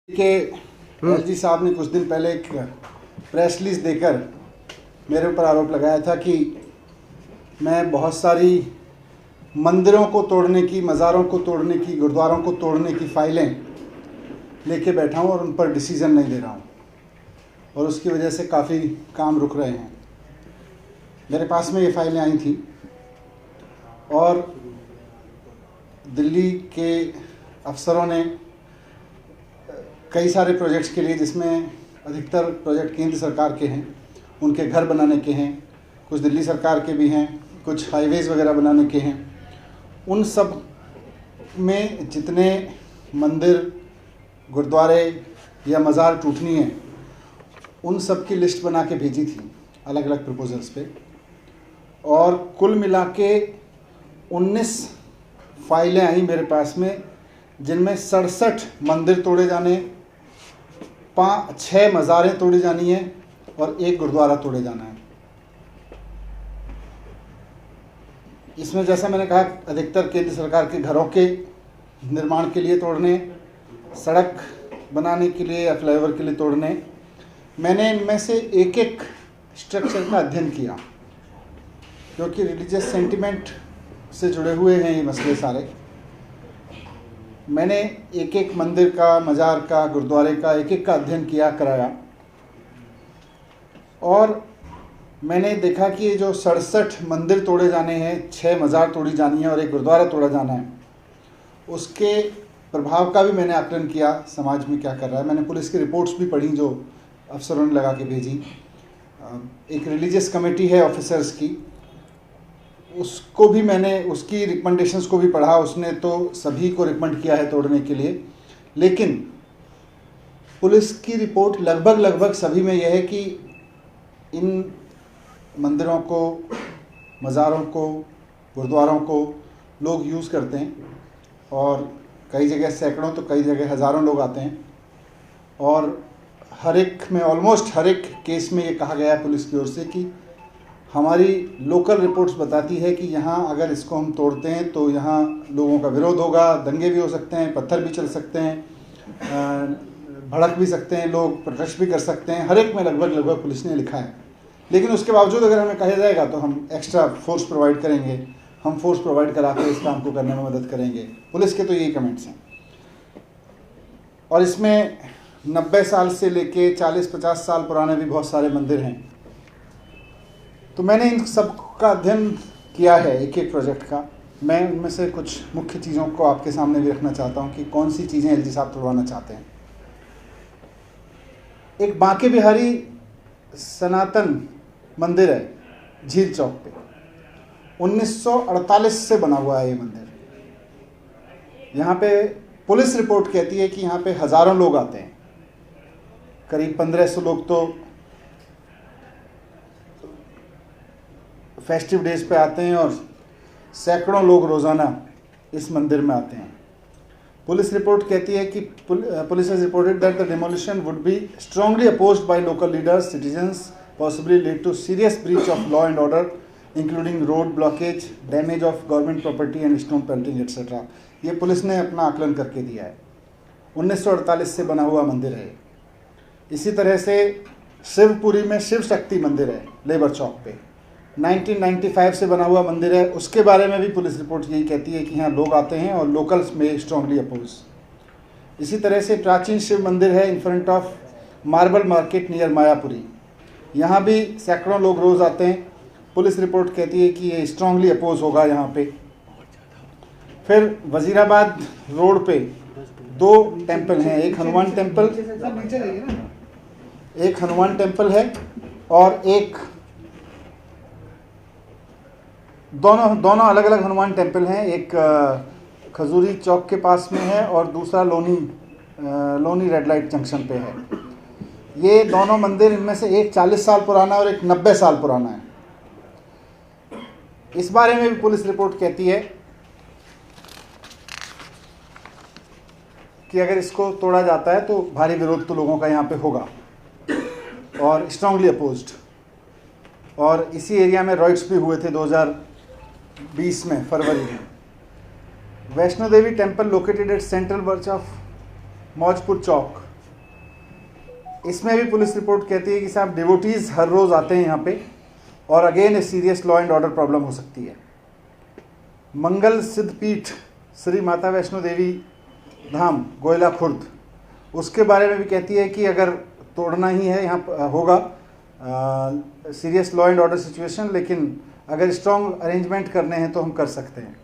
के एलजी साहब ने कुछ दिन पहले एक प्रेस रिलीज देकर मेरे ऊपर आरोप लगाया था कि मैं बहुत सारी मंदिरों को तोड़ने की, मज़ारों को तोड़ने की, गुरुद्वारों को तोड़ने की फ़ाइलें लेके बैठा हूँ और उन पर डिसीज़न नहीं ले रहा हूँ और उसकी वजह से काफ़ी काम रुक रहे हैं। मेरे पास में ये फ़ाइलें आई थी और दिल्ली के अफसरों ने कई सारे प्रोजेक्ट्स के लिए, जिसमें अधिकतर प्रोजेक्ट केंद्र सरकार के हैं, उनके घर बनाने के हैं, कुछ दिल्ली सरकार के भी हैं, कुछ हाईवेज़ वगैरह बनाने के हैं, उन सब में जितने मंदिर, गुरुद्वारे या मज़ार टूटनी है, उन सब की लिस्ट बना के भेजी थी अलग अलग प्रपोजल्स पे, और कुल मिला के 19 फाइलें आई मेरे पास में, जिनमें 67 मंदिर तोड़े जाने, 6 मज़ारें तोड़ी जानी है और 1 गुरुद्वारा तोड़े जाना है। इसमें जैसा मैंने कहा, अधिकतर केंद्र सरकार के घरों के निर्माण के लिए तोड़ने, सड़क बनाने के लिए या फ्लाईओवर के लिए तोड़ने। मैंने इनमें से एक एक स्ट्रक्चर का अध्ययन किया, क्योंकि रिलीजियस सेंटिमेंट से जुड़े हुए हैं ये मसले सारे। मैंने एक एक मंदिर का, मज़ार का, गुरुद्वारे का एक एक का अध्ययन किया, कराया, और मैंने देखा कि ये जो 67 मंदिर तोड़े जाने हैं, 6 मज़ार तोड़ी जानी है और 1 गुरुद्वारा तोड़ा जाना है, उसके प्रभाव का भी मैंने आकलन किया, समाज में क्या कर रहा है। मैंने पुलिस की रिपोर्ट्स भी पढ़ी जो अफसरों ने लगा के भेजी। एक रिलीजियस कमेटी है ऑफिसर्स की, उसको भी मैंने, उसकी रिकमेंडेशंस को भी पढ़ा। उसने तो सभी को रिकमेंड किया है तोड़ने के लिए, लेकिन पुलिस की रिपोर्ट लगभग सभी में यह है कि इन मंदिरों को, मज़ारों को, गुरुद्वारों को लोग यूज़ करते हैं, और कई जगह सैकड़ों तो कई जगह हज़ारों लोग आते हैं, और हर एक में, ऑलमोस्ट हर एक केस में ये कहा गया है पुलिस की ओर से कि हमारी लोकल रिपोर्ट्स बताती है कि यहाँ अगर इसको हम तोड़ते हैं तो यहाँ लोगों का विरोध होगा, दंगे भी हो सकते हैं, पत्थर भी चल सकते हैं, भड़क भी सकते हैं लोग, प्रोटेस्ट भी कर सकते हैं। हर एक में लगभग पुलिस ने लिखा है। लेकिन उसके बावजूद अगर हमें कहा जाएगा तो हम एक्स्ट्रा फोर्स प्रोवाइड करेंगे, हम फोर्स प्रोवाइड करा के इस काम को करने में मदद करेंगे। पुलिस के तो यही कमेंट्स हैं। और इसमें 90 साल से लेके 40-50 साल पुराने भी बहुत सारे मंदिर हैं। तो मैंने इन सब का अध्ययन किया है, एक एक प्रोजेक्ट का। मैं उनमें से कुछ मुख्य चीज़ों को आपके सामने भी रखना चाहता हूँ कि कौन सी चीज़ें एलजी साहब तोड़वाना चाहते हैं। एक बांके बिहारी सनातन मंदिर है झील चौक पे, 1948 से बना हुआ है ये मंदिर। यहाँ पे पुलिस रिपोर्ट कहती है कि यहाँ पे हज़ारों लोग आते हैं, करीब 1500 लोग तो फेस्टिव डेज पे आते हैं और सैकड़ों लोग रोज़ाना इस मंदिर में आते हैं। पुलिस रिपोर्ट कहती है कि police has reported that the demolition would be strongly opposed by local leaders, citizens, possibly lead to serious breach of law and order including road blockage, damage of government property and stone pelting etcetera. ये police ने अपना आकलन करके दिया है। 1948 से बना हुआ मंदिर है। इसी तरह से शिवपुरी में शिव शक्ति मंदिर है लेबर चौक पे, 1995 से बना हुआ मंदिर है। उसके बारे में भी पुलिस रिपोर्ट यही कहती है कि यहाँ लोग आते हैं और लोकल्स में स्ट्रांगली अपोज। इसी तरह से प्राचीन शिव मंदिर है in front of marble market near Mayapuri, यहाँ भी सैकड़ों लोग रोज़ आते हैं। पुलिस रिपोर्ट कहती है कि ये स्ट्रांगली अपोज होगा यहाँ पे। फिर वजीराबाद रोड पे 2 टेम्पल हैं, एक हनुमान टेम्पल है और एक, दोनों अलग अलग हनुमान टेम्पल हैं। एक खजूरी चौक के पास में है और दूसरा लोनी रेड लाइट जंक्शन पे है। ये दोनों मंदिर, इनमें से एक 40 साल पुराना और एक 90 साल पुराना है। इस बारे में भी पुलिस रिपोर्ट कहती है कि अगर इसको तोड़ा जाता है तो भारी विरोध तो लोगों का यहाँ पे होगा और स्ट्रांगली अपोज्ड। और इसी एरिया में रॉइट्स भी हुए थे 2020 में, फरवरी में। Vaishno Devi temple located at central verge of Maujpur Chowk इसमें भी पुलिस रिपोर्ट कहती है कि साहब डिवोटीज़ हर रोज़ आते हैं यहाँ पे और again a serious law and order problem हो सकती है। मंगल सिद्ध पीठ श्री माता वैष्णो देवी धाम गोयला खुर्द, उसके बारे में भी कहती है कि अगर तोड़ना ही है यहाँ होगा serious law and order situation, लेकिन अगर स्ट्रॉन्ग अरेंजमेंट करने हैं तो हम कर सकते हैं।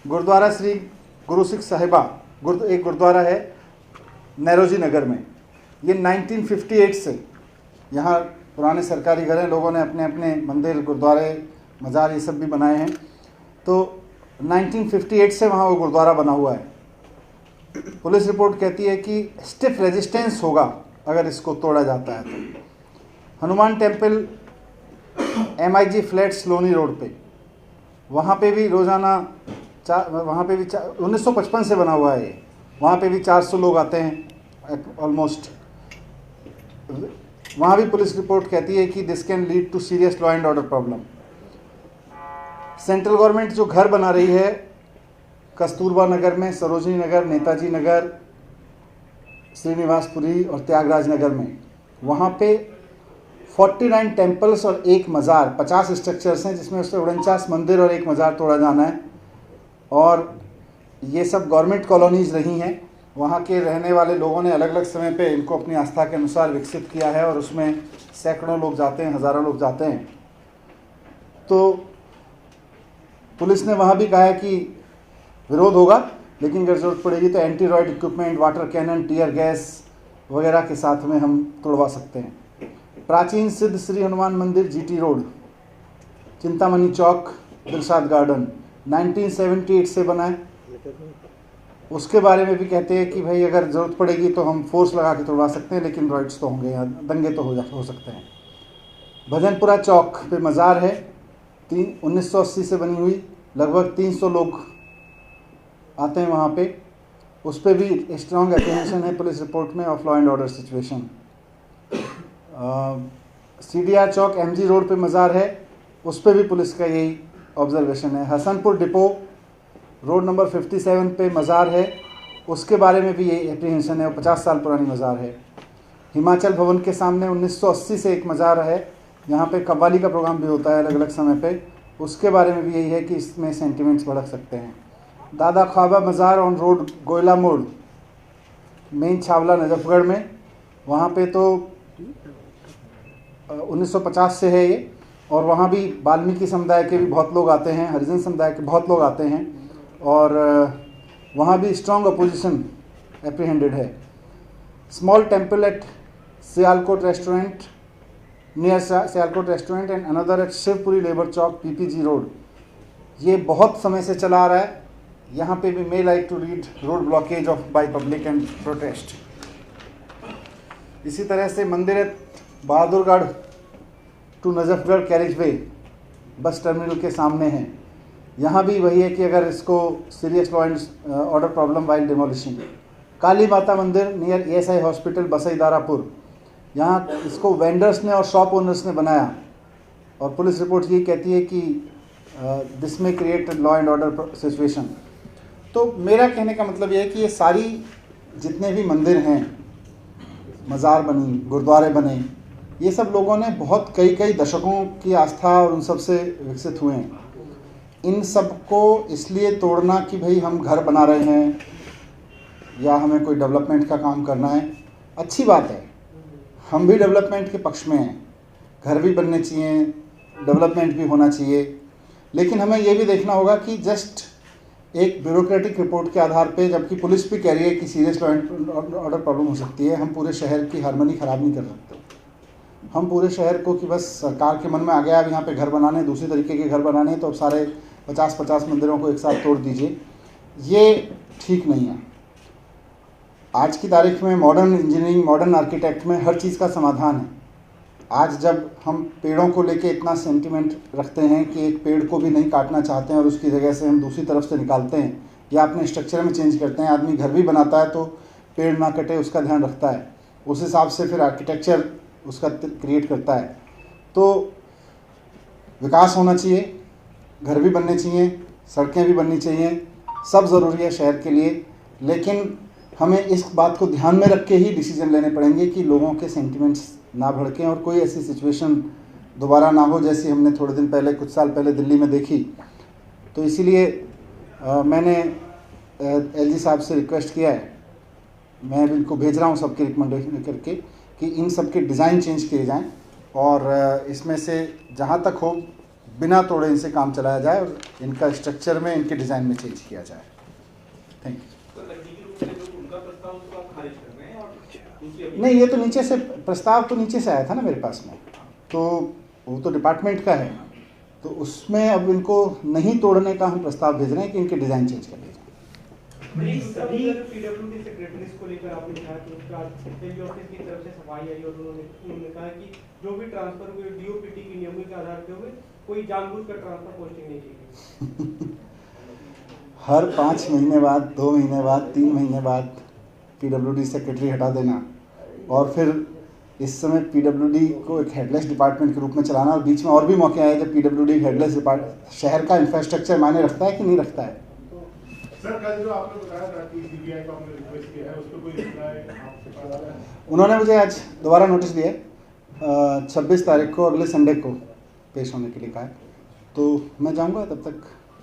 गुरुद्वारा श्री गुरु सिख साहिबा एक गुरुद्वारा है नैरोजी नगर में, ये 1958 से यहाँ पुराने सरकारी घर हैं, लोगों ने अपने अपने मंदिर गुरुद्वारे मज़ार ये सब भी बनाए हैं, तो 1958 से वहाँ वो गुरुद्वारा बना हुआ है। पुलिस रिपोर्ट कहती है कि स्टिफ रेजिस्टेंस होगा अगर इसको तोड़ा जाता है तो। हनुमान टेम्पल MIG फ्लैट स्लोनी रोड पे, वहाँ पे भी रोज़ाना वहाँ पे भी 1955 से बना हुआ है ये, वहाँ पे भी 400 लोग आते हैं ऑलमोस्ट। वहाँ भी पुलिस रिपोर्ट कहती है कि this can lead to serious law and order problem. Central government जो घर बना रही है कस्तूरबा नगर में, सरोजनी नगर, नेताजी नगर, श्रीनिवासपुरी और त्यागराज नगर में, वहाँ पे 49 टेम्पल्स और एक मज़ार, 50 स्ट्रक्चर्स हैं जिसमें उससे 49 मंदिर और एक मज़ार तोड़ा जाना है। और ये सब गवर्नमेंट कॉलोनीज़ रही हैं, वहाँ के रहने वाले लोगों ने अलग अलग समय पे इनको अपनी आस्था के अनुसार विकसित किया है और उसमें सैकड़ों लोग जाते हैं, हज़ारों लोग जाते हैं। तो पुलिस ने वहाँ भी कहा है कि विरोध होगा, लेकिन अगर ज़रूरत पड़ेगी तो anti riot equipment, water cannon, tear gas वगैरह के साथ में हम तोड़वा सकते हैं। प्राचीन सिद्ध श्री हनुमान मंदिर GT रोड, चिंतामणि चौक, दिलशाद गार्डन 1978 से बना है, उसके बारे में भी कहते हैं कि भाई अगर ज़रूरत पड़ेगी तो हम फोर्स लगा के तोड़वा सकते हैं, लेकिन रॉयड्स तो होंगे, यहाँ दंगे तो हो सकते हैं। भजनपुरा चौक पे मज़ार है, 1980 से बनी हुई, लगभग 300 लोग आते हैं वहाँ पे, उस पर भी स्ट्रॉन्ग एप्रीहेंशन है पुलिस रिपोर्ट में of law and order situation. CDR Chowk MG road पे मज़ार है, उस पर भी पुलिस का यही ऑब्जर्वेशन है। हसनपुर डिपो रोड नंबर 57 पे मज़ार है, उसके बारे में भी ये एप्रीहेंशन है, 50 साल पुरानी मज़ार है। हिमाचल भवन के सामने 1980 से एक मज़ार है, यहाँ पे कव्वाली का प्रोग्राम भी होता है अलग अलग समय पे, उसके बारे में भी यही है कि इसमें सेंटिमेंट्स भड़क सकते हैं। दादा ख्वाबा मज़ार ऑन रोड गोयला मोड़, मेन छावला नजफगढ़ में, वहाँ पे तो 1950 से है ये, और वहाँ भी वाल्मीकि समुदाय के भी बहुत लोग आते हैं, हरिजन समुदाय के बहुत लोग आते हैं, और वहाँ भी स्ट्रॉन्ग अपोजिशन एप्रीहेंडेड है। Small temple at Sialkot restaurant, near Sialkot restaurant and another at Shivpuri labour Chowk PPG road, ये बहुत समय से चला आ रहा है। यहाँ पे भी may like to read road blockage of by public and protest. इसी तरह से मंदिर Bahadurgarh to Najafgarh carriage way bus terminal के सामने है, यहाँ भी वही है कि अगर इसको serious law and order problem while demolishing. Kali Mata मंदिर near ESI hospital Basai Darapur, यहाँ इसको वेंडर्स ने और शॉप ओनर्स ने बनाया, और पुलिस रिपोर्ट ये कहती है कि दिस में create law and order situation. तो मेरा कहने का मतलब ये है कि ये सारी जितने भी मंदिर हैं, मज़ार बनी, गुरुद्वारे बने, ये सब लोगों ने बहुत कई दशकों की आस्था और उन सब से विकसित हुए हैं। इन सब को इसलिए तोड़ना कि भाई हम घर बना रहे हैं या हमें कोई डेवलपमेंट का काम करना है, अच्छी बात है, हम भी डेवलपमेंट के पक्ष में हैं, घर भी बनने चाहिए, डेवलपमेंट भी होना चाहिए, लेकिन हमें ये भी देखना होगा कि जस्ट एक ब्यूरोक्रेटिक रिपोर्ट के आधार पे, जबकि पुलिस भी कह रही है कि serious law and order problem हो सकती है, हम पूरे शहर की हार्मनी ख़राब नहीं कर सकते। हम पूरे शहर को कि बस सरकार के मन में आ गया अब यहाँ पे घर बनाने, दूसरी तरीके के घर बनाने, तो अब सारे 50-50 मंदिरों को एक साथ तोड़ दीजिए, ये ठीक नहीं है। आज की तारीख में मॉडर्न इंजीनियरिंग, मॉडर्न आर्किटेक्ट में हर चीज़ का समाधान है। आज जब हम पेड़ों को लेके इतना सेंटिमेंट रखते हैं कि एक पेड़ को भी नहीं काटना चाहते हैं और उसकी जगह से हम दूसरी तरफ से निकालते हैं या अपने स्ट्रक्चर में चेंज करते हैं, आदमी घर भी बनाता है तो पेड़ ना कटे उसका ध्यान रखता है, उस हिसाब से फिर आर्किटेक्चर उसका क्रिएट करता है। तो विकास होना चाहिए, घर भी बनने चाहिए, सड़कें भी बननी चाहिए, सब ज़रूरी है शहर के लिए, लेकिन हमें इस बात को ध्यान में रख के ही डिसीजन लेने पड़ेंगे कि लोगों के सेंटिमेंट्स ना भड़कें और कोई ऐसी सिचुएशन दोबारा ना हो जैसी हमने थोड़े दिन पहले, कुछ साल पहले दिल्ली में देखी। तो इसीलिए मैंने एलजी साहब से रिक्वेस्ट किया है, मैं इनको भेज रहा हूँ सबके रिकमेंडेशन करके कि इन सब के डिज़ाइन चेंज किए जाएं और इसमें से जहाँ तक हो बिना तोड़े इनसे काम चलाया जाए और इनका स्ट्रक्चर में, इनके डिज़ाइन में चेंज किया जाए। Thank you. नहीं, ये तो नीचे से प्रस्ताव तो नीचे से आया था ना मेरे पास में, तो वो तो डिपार्टमेंट का है, तो उसमें अब इनको नहीं तोड़ने का हम प्रस्ताव भेज रहे हैं कि इनके डिज़ाइन चेंज कर लीजिए। सभी पीडब्ल्यूडी सेक्रेटरीज को लेकर आपने कहा कि उसका एलजी ऑफिस की तरफ से सफाई आई और उन्होंने कहा कि जो भी ट्रांसफर हुए डीओपीटी के नियमों के आधार पे हुए, कोई जानबूझकर ट्रांसफर पोस्टिंग नहीं की गई। हर 5 महीने बाद, 2 महीने बाद, 3 महीने बाद पीडब्ल्यूडी सेक्रेटरी हटा देना और फिर इस समय पीडब्ल्यूडी को एक हेडलेस डिपार्टमेंट के रूप में चलाना, और बीच में और भी मौके आए जब पीडब्ल्यूडी हेडलेस डिपार्टमेंट, शहर का इंफ्रास्ट्रक्चर मायने रखता है कि नहीं रखता है? सर, कल जो आपने बताया था कि सीबीआई को आपने रिक्वेस्ट किया है, उस पर कोई रिप्लाई आपके पास आया है? उन्होंने मुझे आज दोबारा नोटिस दिया, 26 तारीख को, अगले संडे को पेश होने के लिए कहा है, तो मैं जाऊंगा, तब तक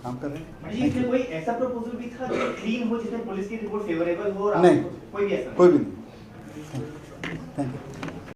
काम कर रहे हैं। इसमें कोई ऐसा प्रपोजल भी था जो क्लीन हो, जिसमें पुलिस की रिपोर्ट फेवरेबल हो? नहीं, कोई भी ऐसा? कोई भी नहीं। Thank you.